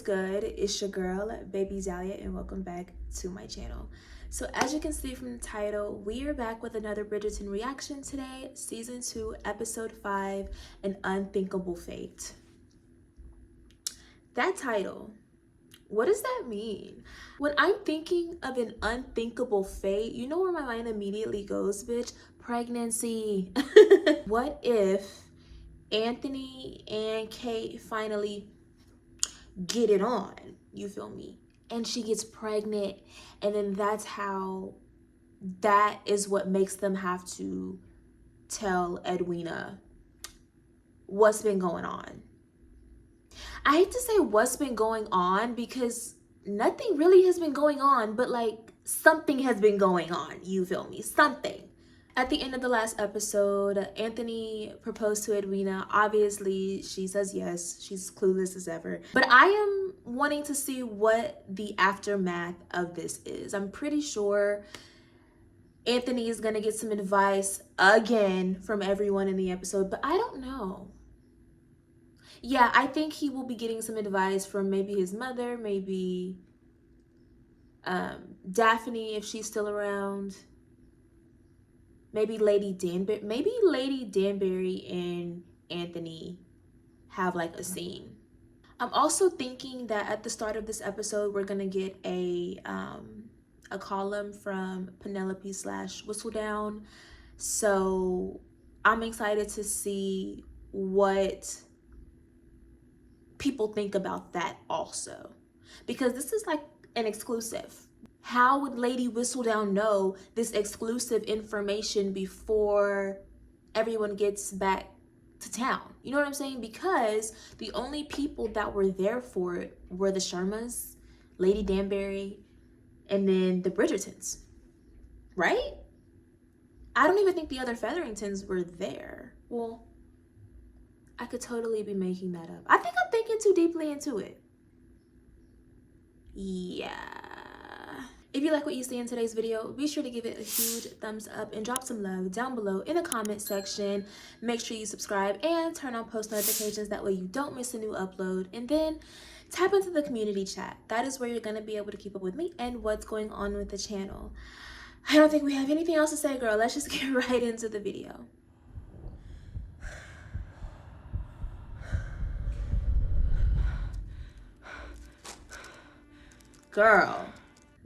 good? It's your girl, Baby Zalia, and welcome back to my channel. So as you can see from the title, we are back with another Bridgerton reaction today, season 2, episode 5, An Unthinkable Fate. That title, what does that mean? When I'm thinking of an unthinkable fate, you know where my mind immediately goes, bitch? Pregnancy. What if Anthony and Kate finally get it on, you feel me, and she gets pregnant, and then that is what makes them have to tell Edwina what's been going on. I hate to say what's been going on because nothing really has been going on, but like something has been going on, you feel me, something. At the end of the last episode, Anthony proposed to Edwina. Obviously, she says yes. She's clueless as ever. But I am wanting to see what the aftermath of this is. I'm pretty sure Anthony is going to get some advice again from everyone in the episode, but I don't know. Yeah, I think he will be getting some advice from maybe his mother, maybe Daphne if she's still around. Maybe Lady Danbury and Anthony have like a scene. I'm also thinking that at the start of this episode, we're gonna get a column from Penelope / Whistledown. So I'm excited to see what people think about that also, because this is like an exclusive. How would Lady Whistledown know this exclusive information before everyone gets back to town? You know what I'm saying? Because the only people that were there for it were the Sharmas, Lady Danbury, and then the Bridgertons, right? I don't even think the other Featheringtons were there. Well, I could totally be making that up. I think I'm thinking too deeply into it. Yeah. If you like what you see in today's video, be sure to give it a huge thumbs up and drop some love down below in the comment section. Make sure you subscribe and turn on post notifications. That way you don't miss a new upload. And then tap into the community chat. That is where you're going to be able to keep up with me and what's going on with the channel. I don't think we have anything else to say, girl. Let's just get right into the video. Girl.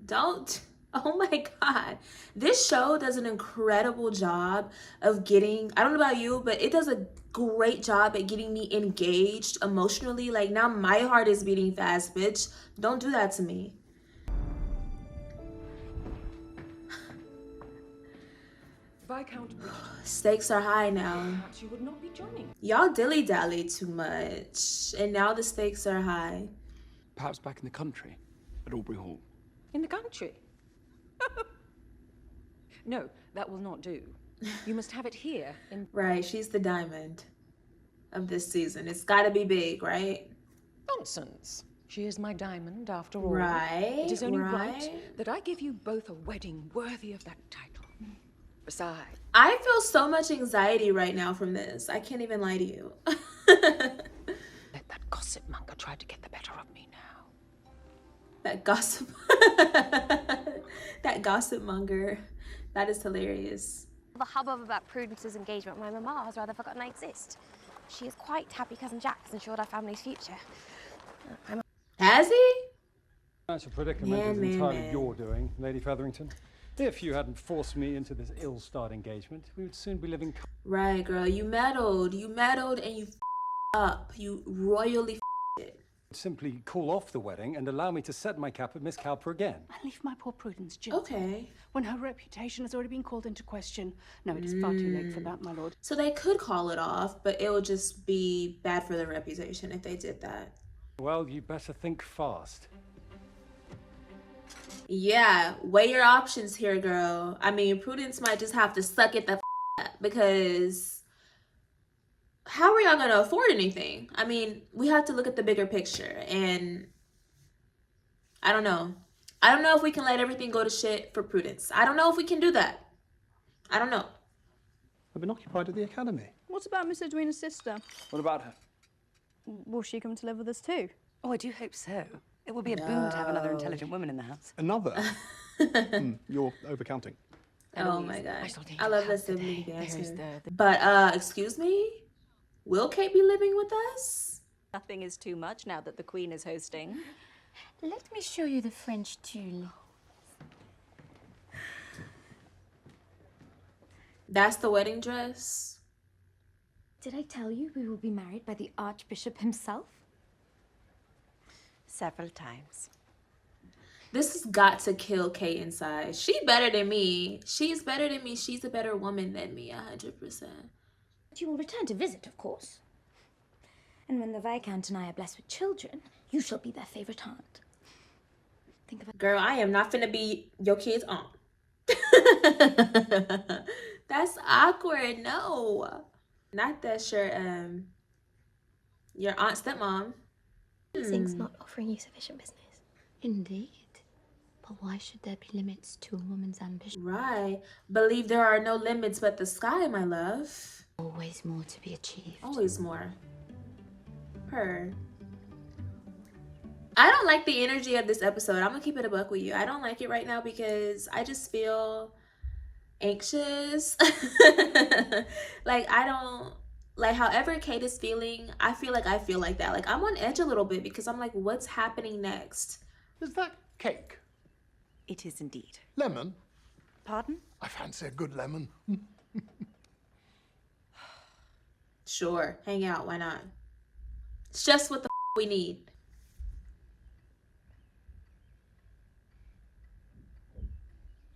Don't. Oh my God. This show does an incredible job of getting, I don't know about you, but it does a great job at getting me engaged emotionally. Like now my heart is beating fast, bitch. Don't do that to me. Viscount Bridgerton. Stakes are high now. Perhaps you would not be joining. Y'all dilly-dally too much. And now the stakes are high. Perhaps back in the country, at Aubrey Hall. In the country? No, that will not do. You must have it here in... Right, she's the diamond of this season. It's gotta be big, right? Nonsense. She is my diamond after all. Right, It is only right that I give you both a wedding worthy of that title. Besides... I feel so much anxiety right now from this. I can't even lie to you. Let that gossip monger try to get the better of me now. That gossip. That gossip monger. That is hilarious. The hubbub about Prudence's engagement, my mama has rather forgotten I exist. She is quite happy cousin Jack has ensured our family's future. Has he? Financial predicament is entirely your doing, Lady Featherington. If you hadn't forced me into this ill-starred engagement, we would soon be living... Right, girl. You meddled. You meddled and you up. You royally it. Simply call off the wedding and allow me to set my cap at Miss Cowper again. And leave my poor Prudence jilted. Okay. When her reputation has already been called into question. No, it is far too late for that, my lord. So they could call it off, but it would just be bad for their reputation if they did that. Well, you better think fast. Yeah, weigh your options here, girl. I mean, Prudence might just have to suck it the up because how are y'all gonna afford anything? I mean, we have to look at the bigger picture, and I don't know. I don't know if we can let everything go to shit for Prudence. I don't know if we can do that. I don't know. I've been occupied at the academy. What about Miss Edwina's sister? What about her? Will she come to live with us too? Oh, I do hope so. It will be a boon to have another intelligent woman in the house. Another? You're overcounting. Oh my god. I shall take I your love the house sibling today. There is banter. the- But excuse me? Will Kate be living with us? Nothing is too much now that the Queen is hosting. Let me show you the French tulle. That's the wedding dress? Did I tell you we will be married by the Archbishop himself? Several times. This has got to kill Kate inside. She better than me. She's better than me. She's a better woman than me, 100%. But you will return to visit, of course. And when the Viscount and I are blessed with children, you shall be their favorite aunt. Think of it. Girl, I am not finna be your kid's aunt. That's awkward. No. Not that your aunt's stepmom. Things not offering you sufficient business. Indeed. But why should there be limits to a woman's ambition? Right. Believe there are no limits but the sky, my love. Always more to be achieved. Always more. Her. I don't like the energy of this episode. I'm gonna keep it a buck with you. I don't like it right now because I just feel anxious. Like I don't like however Kate is feeling, I feel like that. Like I'm on edge a little bit because I'm like, what's happening next? Is that cake? It is indeed. Lemon? Pardon? I fancy a good lemon. Sure, hang out, why not? It's just what the we need.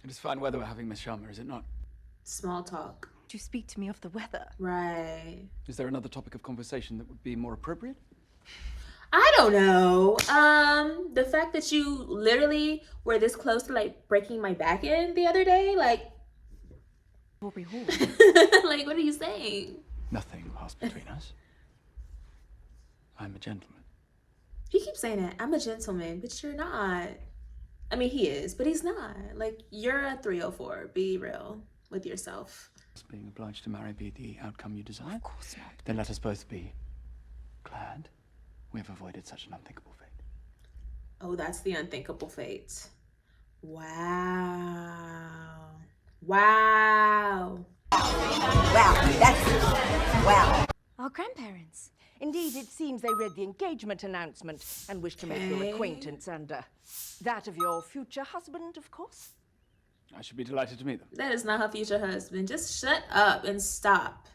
It is fine weather we're having, Miss Sharma, is it not? Small talk. Would you speak to me of the weather? Right. Is there another topic of conversation that would be more appropriate? I don't know. The fact that you literally were this close to like breaking my back in the other day, like Aubrey Hall. like what are you saying? Nothing passed between us. I'm a gentleman. He keeps saying that. I'm a gentleman, but you're not. I mean, he is, but he's not. Like, you're a 304. Be real with yourself. Being obliged to marry be the outcome you desire? Of course not. Then let us both be glad we have avoided such an unthinkable fate. Oh, that's the unthinkable fate. Wow. Wow. Our grandparents. Indeed, it seems they read the engagement announcement and wish to make your Okay. acquaintance and that of your future husband, of course. I should be delighted to meet them. That is not her future husband. Just shut up and stop.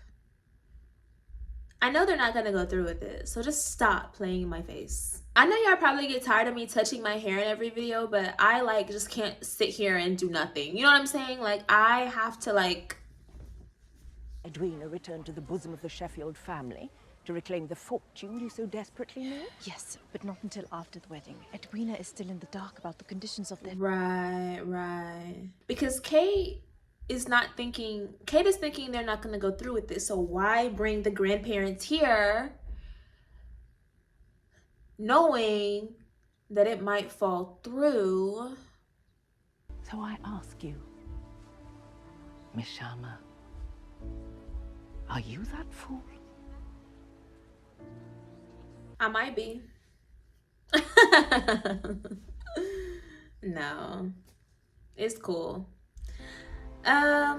I know they're not going to go through with it, so just stop playing in my face. I know y'all probably get tired of me touching my hair in every video, but I like just can't sit here and do nothing. You know what I'm saying? Like, I have to like... Edwina returned to the bosom of the Sheffield family to reclaim the fortune you so desperately need. Yes, but not until after the wedding. Edwina is still in the dark about the conditions of their... Right. Because Kate is thinking they're not going to go through with this. So why bring the grandparents here knowing that it might fall through? So I ask you, Miss Sharma, are you that fool? I might be. No. It's cool. I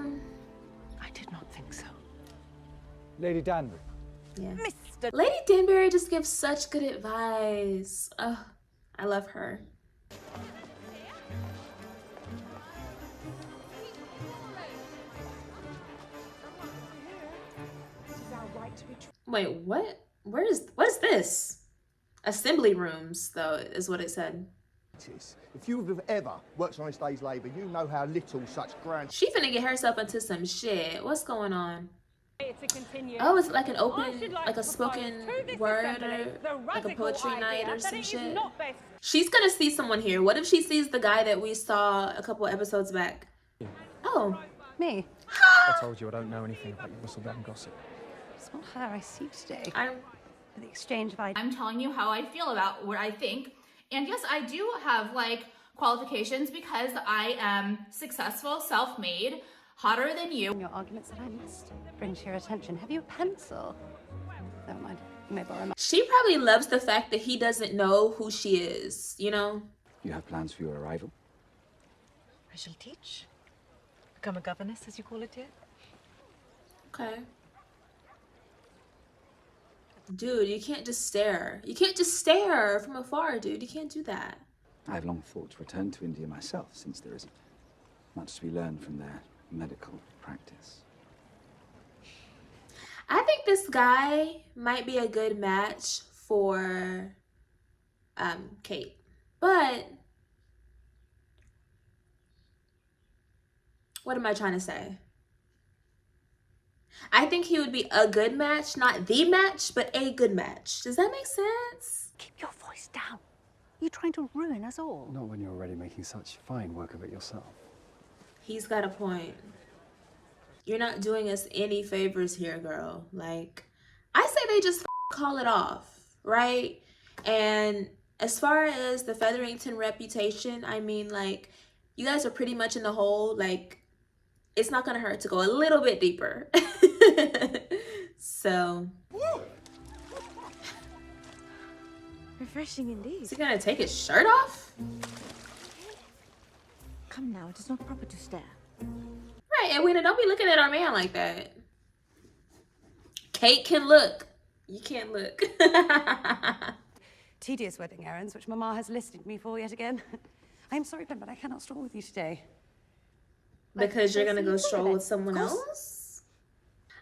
did not think so. Lady Danbury. Yeah. Mr. Lady Danbury just gives such good advice. Oh, I love her. Wait, what? What is this? Assembly rooms, though, is what it said. If you have ever worked on this day's labour, you know how little such grand... She finna get herself into some shit. What's going on? Oh, it's like an open, like a spoken word or like a poetry night or some shit. She's gonna see someone here. What if she sees the guy that we saw a couple episodes back? Oh. Me? I told you I don't know anything about your whistleblowing gossip. It's not her I see today. The exchange of ideas. I'm telling you how I feel about what I think. And yes, I do have like qualifications because I am successful, self-made, hotter than you. Your arguments that I must bring to your attention. Have you a pencil? Never mind. May I borrow my... She probably loves the fact that he doesn't know who she is, you know? You have plans for your arrival? I shall teach. Become a governess, as you call it here. Okay. Dude, you can't just stare. You can't just stare from afar, dude. You can't do that. I've long thought to return to India myself, since there is much to be learned from their medical practice. I think this guy might be a good match for Kate. But what am I trying to say? I think he would be a good match, not the match, but a good match. Does that make sense? Keep your voice down. You're trying to ruin us all. Not when you're already making such fine work of it yourself. He's got a point. You're not doing us any favors here, girl. Like, I say they just call it off, right? And as far as the Featherington reputation, I mean, like, you guys are pretty much in the hole. Like, it's not gonna hurt to go a little bit deeper. So, Refreshing indeed. is he gonna take his shirt off? Come now, it is not proper to stare. Right, Edwina, don't be looking at our man like that. Kate can look. You can't look. Tedious wedding errands, which Mama has listed me for yet again. I am sorry, but I cannot stroll with you today. Because you're gonna go stroll with someone else?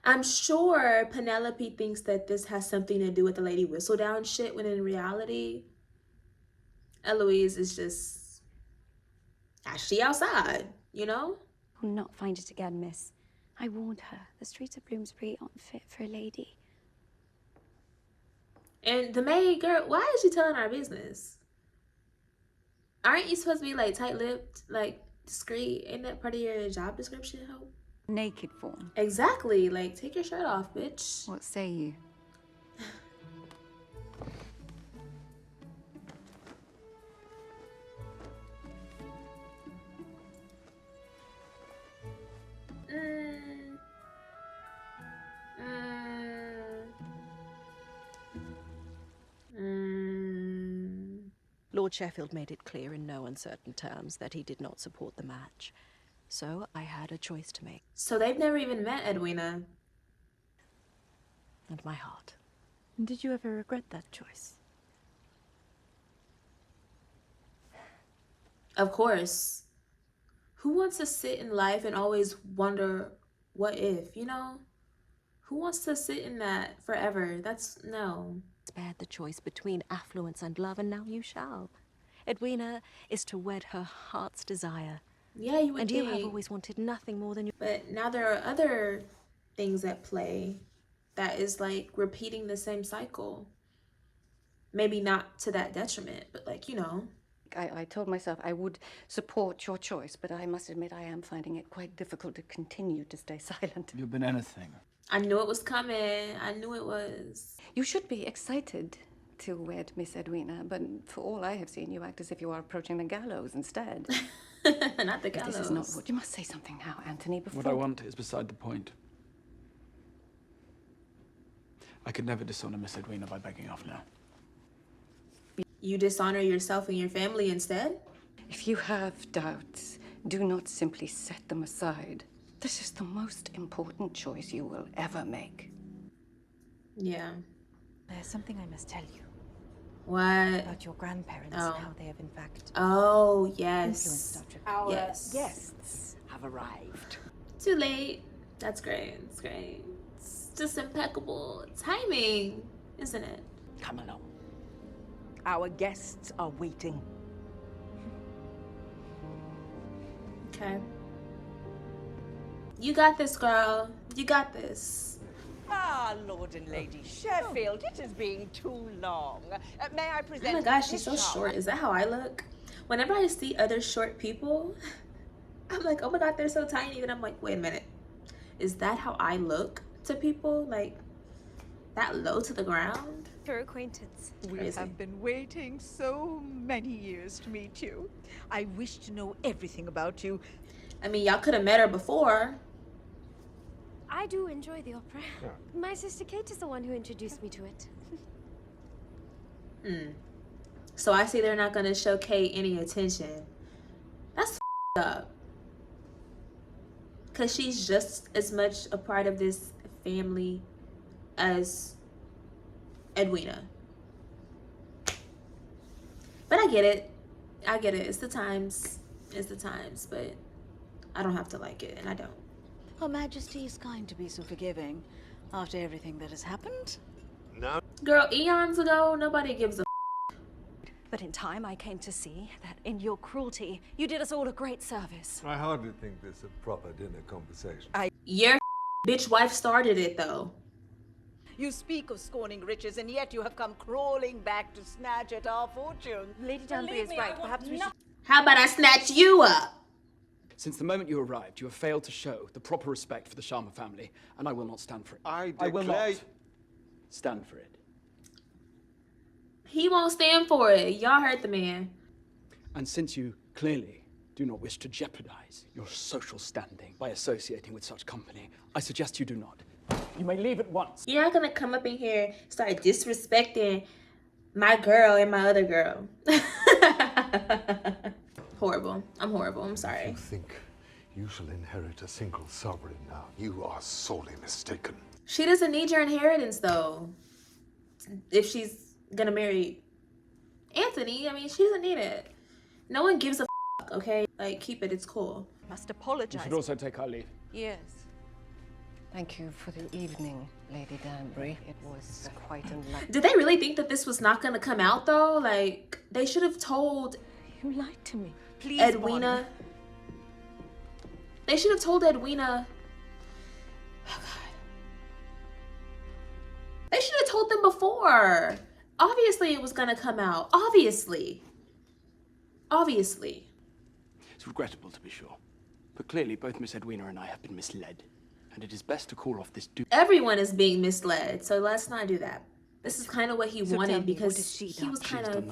I'm sure Penelope thinks that this has something to do with the Lady Whistledown shit, when in reality, Eloise is just actually outside, you know? Will not find it again, miss. I warned her. The streets of Bloomsbury aren't fit for a lady. And the maid girl, why is she telling our business? Aren't you supposed to be like tight-lipped, like discreet? Ain't that part of your job description, Hope? Naked form. Exactly. Like, take your shirt off, bitch. What say you? Lord Sheffield made it clear in no uncertain terms that he did not support the match. So I had a choice to make. So they've never even met, Edwina. And my heart. And did you ever regret that choice? Of course. Who wants to sit in life and always wonder, what if, you know? Who wants to sit in that forever? That's, no. Spared the choice between affluence and love, and now you shall. Edwina is to wed her heart's desire. Yeah, you would and think. you have always wanted nothing more than you. But now there are other things at play that is like repeating the same cycle. Maybe not to that detriment, but like, you know. I told myself I would support your choice, but I must admit I am finding it quite difficult to continue to stay silent. You've been anything. I knew it was coming. I knew it was. You should be excited to wed Miss Edwina, but for all I have seen, you act as if you are approaching the gallows instead. Not the gallows. This is not what... You must say something now, Anthony, before... What I want is beside the point. I could never dishonor Miss Edwina by begging off now. You dishonor yourself and your family instead? If you have doubts, do not simply set them aside. This is the most important choice you will ever make. Yeah. There's something I must tell you. What? About your grandparents and how they have in fact... Oh, yes. ...influenced our Yes. Guests have arrived. Too late. That's great. It's great. It's just impeccable timing, isn't it? Come along. Our guests are waiting. Okay. You got this, girl. You got this. Ah, Lord and Lady Sheffield, it has been too long. May I present... Oh my gosh, she's so short. Is that how I look? Whenever I see other short people, I'm like, oh my God, they're so tiny. And I'm like, wait a minute. Is that how I look to people? Like, that low to the ground? For acquaintance. We have been waiting so many years to meet you. I wish to know everything about you. I mean, y'all could have met her before. I do enjoy the opera. My sister Kate is the one who introduced me to it. So I see they're not gonna show Kate any attention. That's up. Cause she's just as much a part of this family as Edwina. But I get it. It's the times. But I don't have to like it, and I don't. Her Majesty is kind to be so forgiving after everything that has happened. No. Girl, eons ago, nobody gives a But in time, I came to see that in your cruelty, you did us all a great service. I hardly think this a proper dinner conversation. Your bitch wife started it, though. You speak of scorning riches, and yet you have come crawling back to snatch at our fortune. Lady Danbury is right. Perhaps we should... How about I snatch you up? Since the moment you arrived, you have failed to show the proper respect for the Sharma family, and I will not stand for it. I will not stand for it. He won't stand for it. Y'all heard the man. And since you clearly do not wish to jeopardize your social standing by associating with such company, I suggest you do not. You may leave at once. You're not gonna come up in here and start disrespecting my girl and my other girl. Horrible. I'm horrible. I'm sorry. You think you shall inherit a single sovereign now? You are sorely mistaken. She doesn't need your inheritance, though. If she's gonna marry Anthony, I mean, she doesn't need it. No one gives a fuck, okay? Like, keep it. It's cool. Must apologize. You should also take our leave. Yes. Thank you for the evening, Lady Danbury. It was quite unlucky. Did they really think that this was not gonna come out, though? Like, they should have told You lied to me. Please, Edwina. They should have told Edwina. Oh, God. They should have told them before. Obviously, it was gonna come out. Obviously. It's regrettable, to be sure. But clearly, both Miss Edwina and I have been misled. And it is best to call off this Everyone is being misled, so let's not do that. This is kind of what he wanted because he was kind of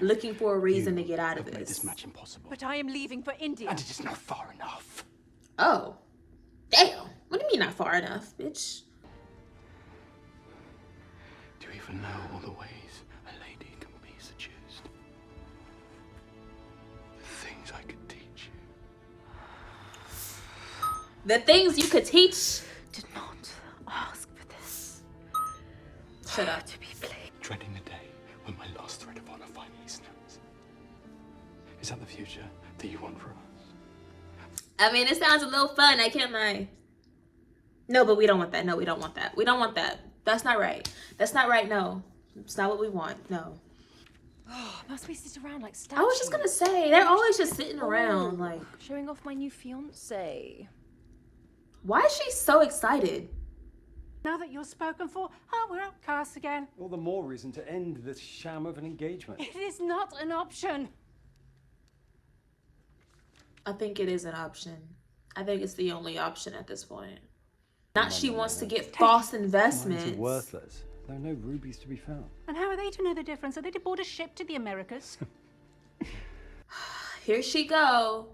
looking for a reason to get out of made this. this match impossible. But I am leaving for India. And it is not far enough. Oh. Damn. What do you mean not far enough, bitch? Do you even know all the ways a lady can be seduced? The things I could teach you. The things you could teach. Did not ask for this. Shut up. To be played. Dreading the day when my last thread of honor finally snaps. Is that the future that you want for us? I mean, it sounds a little fun, I can't lie. No, but we don't want that. No, we don't want that. We don't want that. That's not right. That's not right, no. It's not what we want, no. Oh, must we sit around like statues? I was just gonna say, they're always just sitting around, like... Showing off my new fiancé. Why is she so excited? Now that you're spoken for, we're outcast again. All the more reason to end this sham of an engagement. It is not an option. I think it is an option. I think it's the only option at this point. Not she wants to get false investments. Mines are worthless. There are no rubies to be found. And how are they to know the difference? Are they to board a ship to the Americas? Here she go.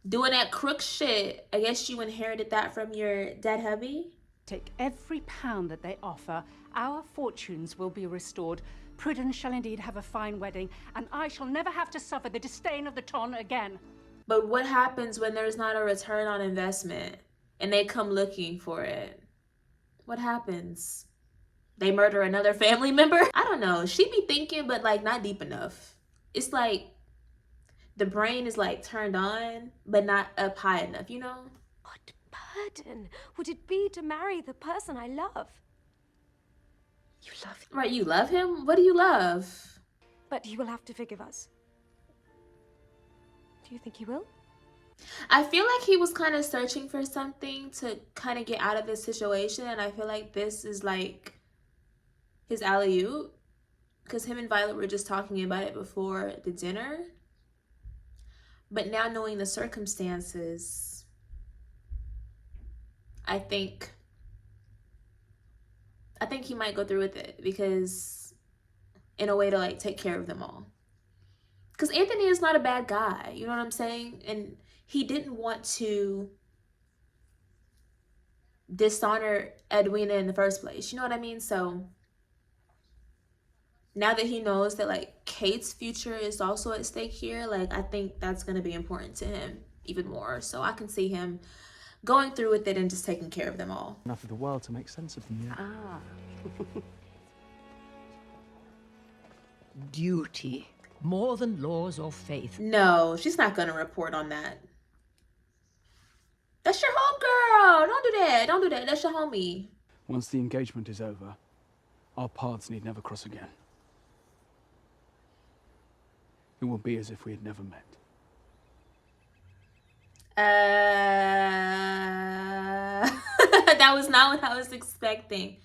Doing that crook shit. I guess you inherited that from your dead hubby? Take every pound that they offer. Our fortunes will be restored. Prudence shall indeed have a fine wedding, and I shall never have to suffer the disdain of the ton again. But what happens when there's not a return on investment and they come looking for it? What happens? They murder another family member? I don't know. She be thinking, but like not deep enough. It's like the brain is like turned on, but not up high enough, you know? What burden would it be to marry the person I love? You love him? Right, you love him? What do you love? But he will have to forgive us. Do you think he will? I feel like he was kind of searching for something to kind of get out of this situation, and I feel like this is like his alley-oop, because him and Violet were just talking about it before the dinner. But now knowing the circumstances, I think he might go through with it, because in a way to like take care of them all. Because Anthony is not a bad guy, you know what I'm saying? And he didn't want to dishonor Edwina in the first place, you know what I mean? So now that he knows that like Kate's future is also at stake here, like I think that's going to be important to him even more. So I can see him going through with it and just taking care of them all. Enough of the world to make sense of them yet. Duty, more than laws or faith. No, she's not going to report on that. That's your homegirl. Don't do that. Don't do that. That's your homie. Once the engagement is over, our paths need never cross again. It will be as if we had never met. That was not what I was expecting.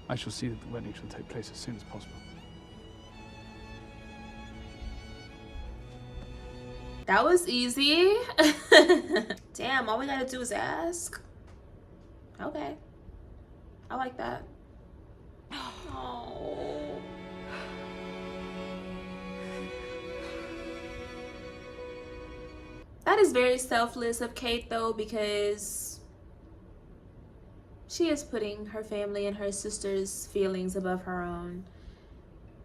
I shall see that the wedding shall take place as soon as possible. That was easy. Damn, all we gotta do is ask. Okay. I like that. Oh. That is very selfless of Kate though, because she is putting her family and her sister's feelings above her own.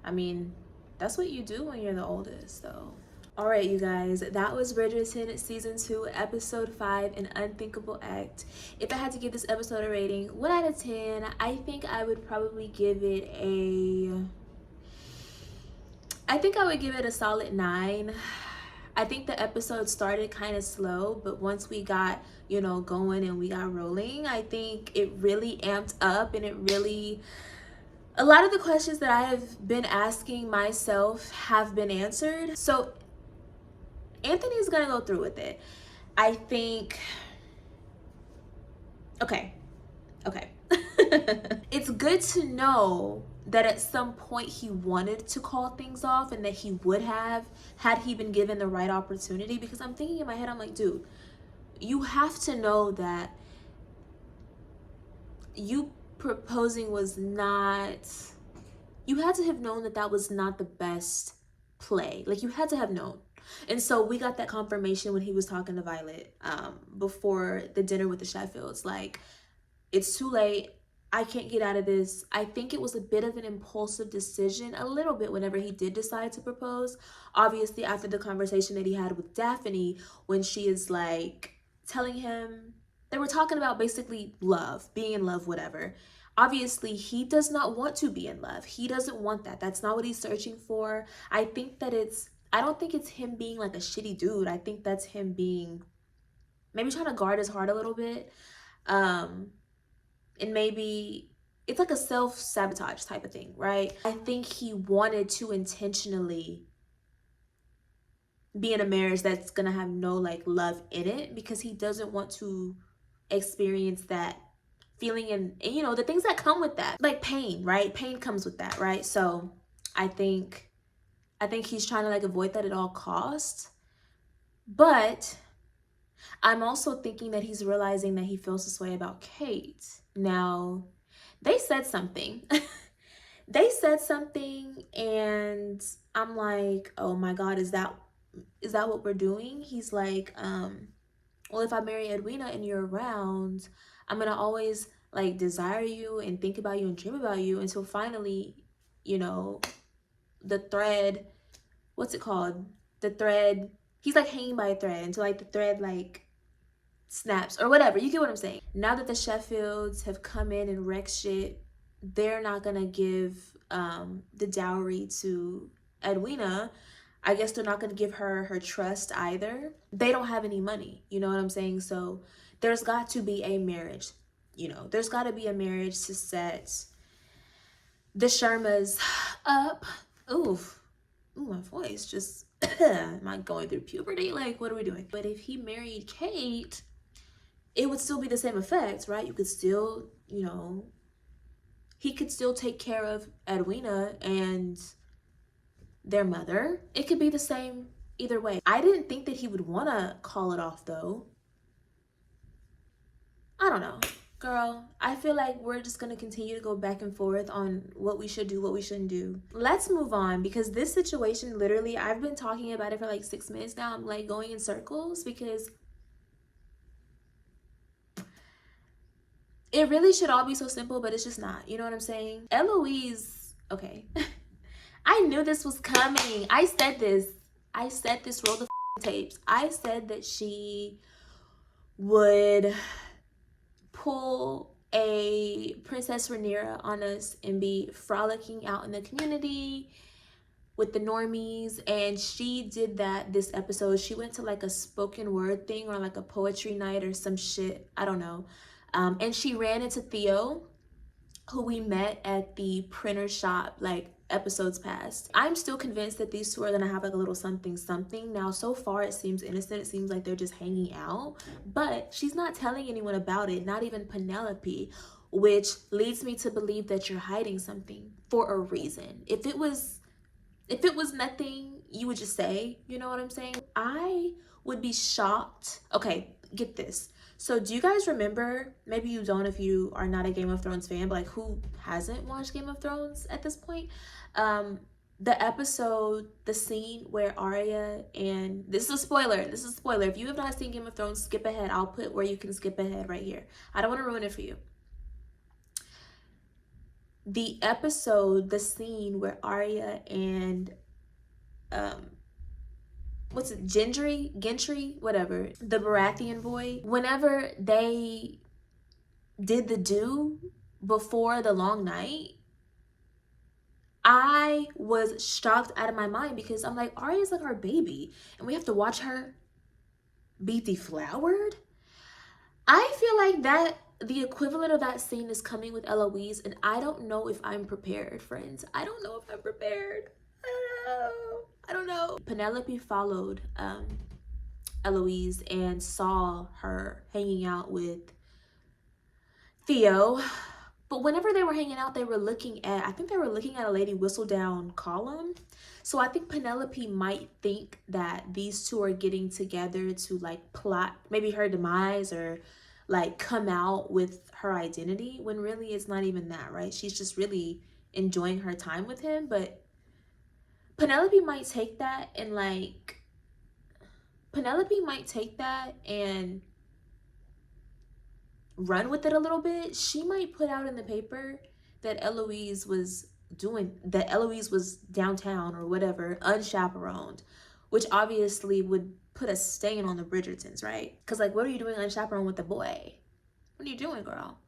I mean, that's what you do when you're the oldest though. All right, you guys, that was Bridgerton season 2, episode 5, An Unthinkable Act. If I had to give this episode a rating, 1 out of 10, I think I would probably give it a solid 9. I think the episode started kind of slow, but once we got, you know, going and we got rolling, I think it really amped up, and it really, a lot of the questions that I have been asking myself have been answered. So Anthony's gonna go through with it. I think, okay. It's good to know that at some point he wanted to call things off, and that he would have had he been given the right opportunity, because I'm thinking in my head, I'm like, dude, you have to know that you proposing was not, you had to have known that that was not the best play. Like, you had to have known. And so we got that confirmation when he was talking to Violet before the dinner with the Sheffields. Like, it's too late. I can't get out of this. I think it was a bit of an impulsive decision, a little bit, whenever he did decide to propose. Obviously, after the conversation that he had with Daphne, when she is like telling him, they were talking about basically love, being in love, whatever. Obviously, he does not want to be in love. He doesn't want that. That's not what he's searching for. I think that I don't think it's him being like a shitty dude. I think that's him being maybe trying to guard his heart a little bit. And maybe it's like a self-sabotage type of thing, right? I think he wanted to intentionally be in a marriage that's gonna have no like love in it, because he doesn't want to experience that feeling and you know, the things that come with that, like pain, right? Pain comes with that, right? So I think he's trying to like avoid that at all costs. But I'm also thinking that he's realizing that he feels this way about Kate. Now, they said something. They said something, and I'm like, oh my God, is that what we're doing? He's like, well, if I marry Edwina and you're around, I'm gonna always like desire you and think about you and dream about you until finally, you know, the thread, what's it called? The thread, he's like hanging by a thread until like the thread like snaps or whatever. You get what I'm saying? Now that the Sheffields have come in and wrecked shit, they're not gonna give the dowry to Edwina. I guess they're not gonna give her trust either. They don't have any money, you know what I'm saying? So there's got to be a marriage, you know, there's got to be a marriage to set the Sharmas up. Ooh, my voice just, am I going through puberty? Like, what are we doing? But if he married Kate, it would still be the same effect, right? You could still, you know, he could still take care of Edwina and their mother. It could be the same either way. I didn't think that he would want to call it off though. I don't know. Girl, I feel like we're just going to continue to go back and forth on what we should do, what we shouldn't do. Let's move on, because this situation, literally, I've been talking about it for like 6 minutes now. I'm like going in circles because It really should all be so simple, but it's just not. You know what I'm saying? Eloise, okay. I knew this was coming. I said this. Roll the tapes. I said that she would pull a Princess Rhaenyra on us and be frolicking out in the community with the normies, and she did that this episode. She went to like a spoken word thing or like a poetry night or some shit, I don't know, and she ran into Theo, who we met at the printer shop like episodes past. I'm still convinced that these two are gonna have like a little something. Now so far it seems innocent, it seems like they're just hanging out, but she's not telling anyone about it, not even Penelope, which leads me to believe that you're hiding something for a reason. If it was nothing, you would just say, you know what I'm saying? I would be shocked. Okay, get this. So do you guys remember, maybe you don't if you are not a Game of Thrones fan, but like who hasn't watched Game of Thrones at this point? The episode, the scene where Arya and, this is a spoiler. If you have not seen Game of Thrones, skip ahead. I'll put where you can skip ahead right here. I don't want to ruin it for you. The episode, the scene where Arya and what's it, Gentry, whatever, the Baratheon boy, whenever they did the do before the long night, I was shocked out of my mind because I'm like, Arya's like our baby and we have to watch her be deflowered. I feel like that the equivalent of that scene is coming with Eloise, and I don't know if I'm prepared, friends. I don't know if I'm prepared. I don't know. Penelope followed Eloise and saw her hanging out with Theo. But whenever they were hanging out, they were looking at, I think they were looking at a Lady Whistledown column. So I think Penelope might think that these two are getting together to like plot maybe her demise or like come out with her identity, when really it's not even that, right? She's just really enjoying her time with him. But Penelope might take that and run with it a little bit. She might put out in the paper that Eloise was downtown or whatever, unchaperoned, which obviously would put a stain on the Bridgertons, right? Because like, what are you doing unchaperoned with the boy? What are you doing, girl?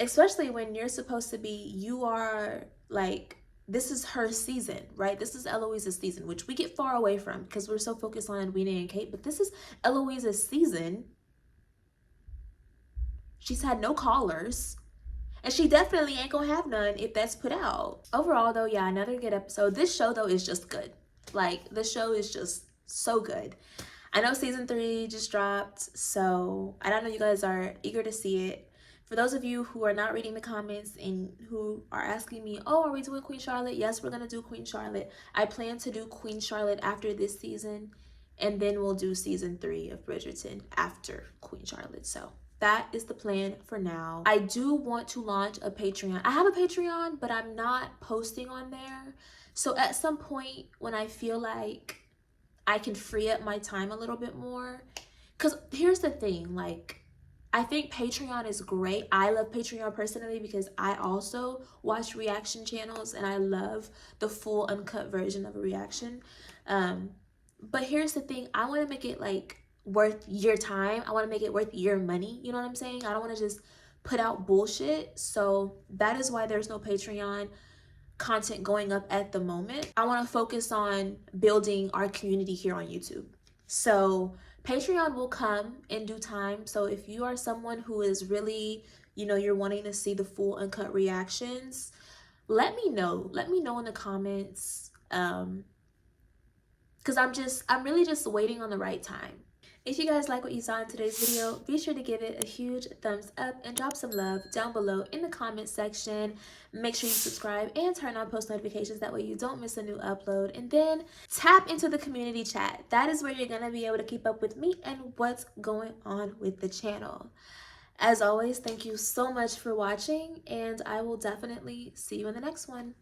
Especially when you're supposed to be, you are like, this is her season, right? This is Eloise's season, which we get far away from because we're so focused on Edwina and Kate, but this is Eloise's season. She's had no callers, and she definitely ain't gonna have none if that's put out. Overall though, yeah, another good episode. This show though is just good. Like, the show is just so good. I know season 3 just dropped, so I don't know, you guys are eager to see it. For those of you who are not reading the comments and who are asking me, oh, are we doing Queen Charlotte? Yes, we're gonna do Queen Charlotte. I plan to do Queen Charlotte after this season, and then we'll do season 3 of Bridgerton after Queen Charlotte. So that is the plan for now. I do want to launch a Patreon. I have a Patreon, but I'm not posting on there. So at some point when I feel like I can free up my time a little bit more, because here's the thing, like, I think Patreon is great. I love Patreon personally because I also watch reaction channels and I love the full uncut version of a reaction. But here's the thing, I want to make it like worth your time. I want to make it worth your money. You know what I'm saying? I don't want to just put out bullshit. So that is why there's no Patreon content going up at the moment. I want to focus on building our community here on YouTube. So Patreon will come in due time. So if you are someone who is really, you know, you're wanting to see the full uncut reactions, let me know. Let me know in the comments. Because I'm really just waiting on the right time. If you guys like what you saw in today's video, be sure to give it a huge thumbs up and drop some love down below in the comment section. Make sure you subscribe and turn on post notifications. That way you don't miss a new upload. And then tap into the community chat. That is where you're going to be able to keep up with me and what's going on with the channel. As always, thank you so much for watching, and I will definitely see you in the next one.